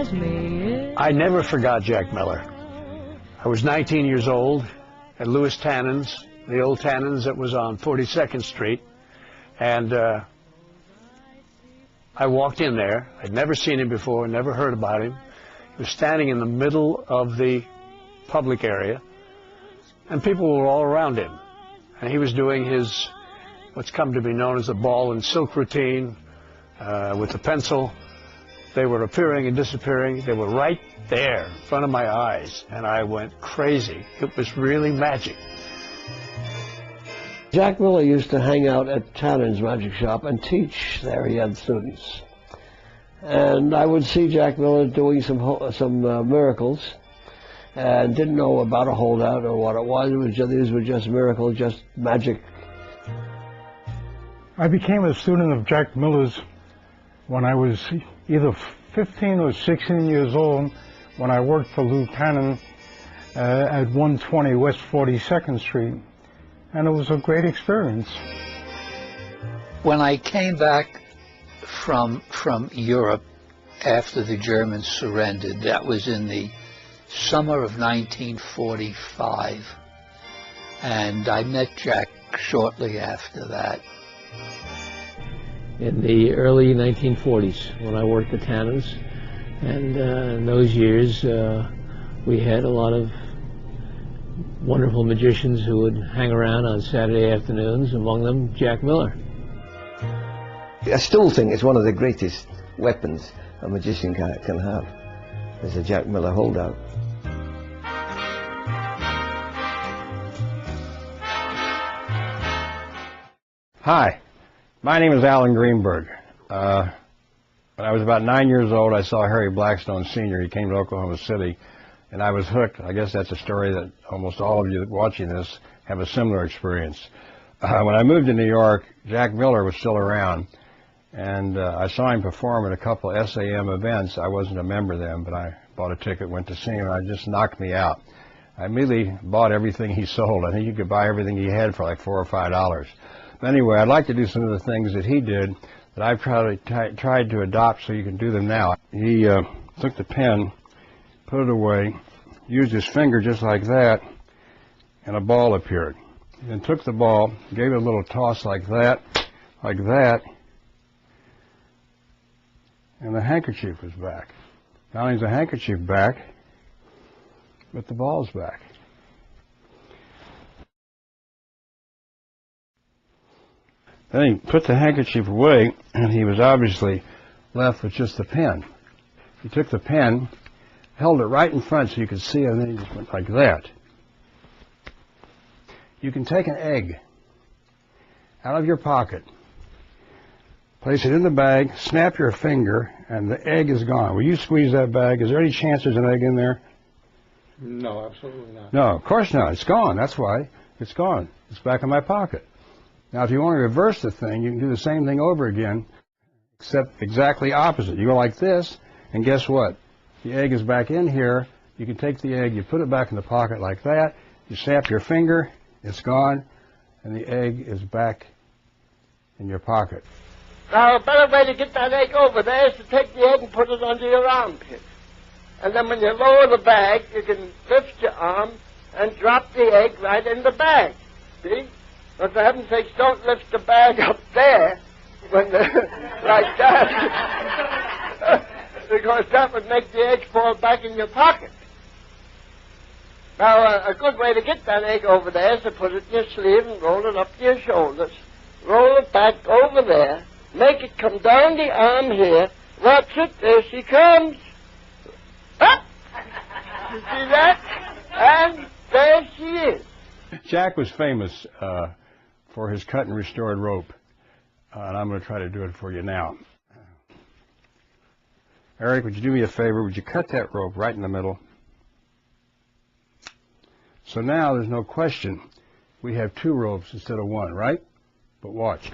tells me I never forgot Jack Miller. I was 19 years old at Louis Tannen's, the old Tannen's that was on 42nd Street, and I walked in there. I'd never seen him before, never heard about him. He was standing in the middle of the public area, and people were all around him. And he was doing his, what's come to be known as the ball and silk routine with the pencil. They were appearing and disappearing. They were right there in front of my eyes, and I went crazy. It was really magic. Jack Miller used to hang out at Tannen's magic shop and teach there. He had students. And I would see Jack Miller doing some miracles, and didn't know about a holdout or what it was. These were just miracles, just magic. I became a student of Jack Miller's when I was either 15 or 16 years old, when I worked for Lou Tannen at 120 West 42nd Street. And it was a great experience. When I came back from Europe after the Germans surrendered, that was in the summer of 1945, and I met Jack shortly after that. In the early 1940s, when I worked at Tannen's, and in those years we had a lot of wonderful magicians who would hang around on Saturday afternoons, among them Jack Miller. I still think it's one of the greatest weapons a magician can have, is a Jack Miller holdout. Hi, my name is Alan Greenberg. When I was about 9 years old, I saw Harry Blackstone Sr. He came to Oklahoma City, and I was hooked. I guess that's a story that almost all of you watching this have a similar experience. When I moved to New York, Jack Miller was still around, and I saw him perform at a couple SAM events. I wasn't a member then, but I bought a ticket, went to see him, and it just knocked me out. I immediately bought everything he sold. I think you could buy everything he had for like $4 or $5. But anyway, I'd like to do some of the things that he did that I've tried to adopt so you can do them now. He took the pen, put it away, used his finger just like that, and a ball appeared. He then took the ball, gave it a little toss like that, and the handkerchief was back. Not only is the handkerchief back, but the ball's back. Then he put the handkerchief away, and he was obviously left with just the pen. He took the pen, held it right in front so you could see it, and then he just went like that. You can take an egg out of your pocket, place it in the bag, snap your finger, and the egg is gone. Will you squeeze that bag? Is there any chance there's an egg in there? No, absolutely not. No, of course not. It's gone. That's why. It's gone. It's back in my pocket. Now, if you want to reverse the thing, you can do the same thing over again, except exactly opposite. You go like this, and guess what? The egg is back in here. You can take the egg, you put it back in the pocket like that, you snap your finger, it's gone, and the egg is back in your pocket. Now, a better way to get that egg over there is to take the egg and put it under your armpit. And then when you lower the bag, you can lift your arm and drop the egg right in the bag. See? But for heaven's sakes, don't lift the bag up there when like that. Because that would make the egg fall back in your pocket. Now, a good way to get that egg over there is to put it in your sleeve and roll it up to your shoulders. Roll it back over there. Make it come down the arm here. Watch it. There she comes. Up! You see that? And there she is. Jack was famous for his cut and restored rope, and I'm going to try to do it for you now. Eric, would you do me a favor? Would you cut that rope right in the middle? So now there's no question. We have two ropes instead of one, right? But watch.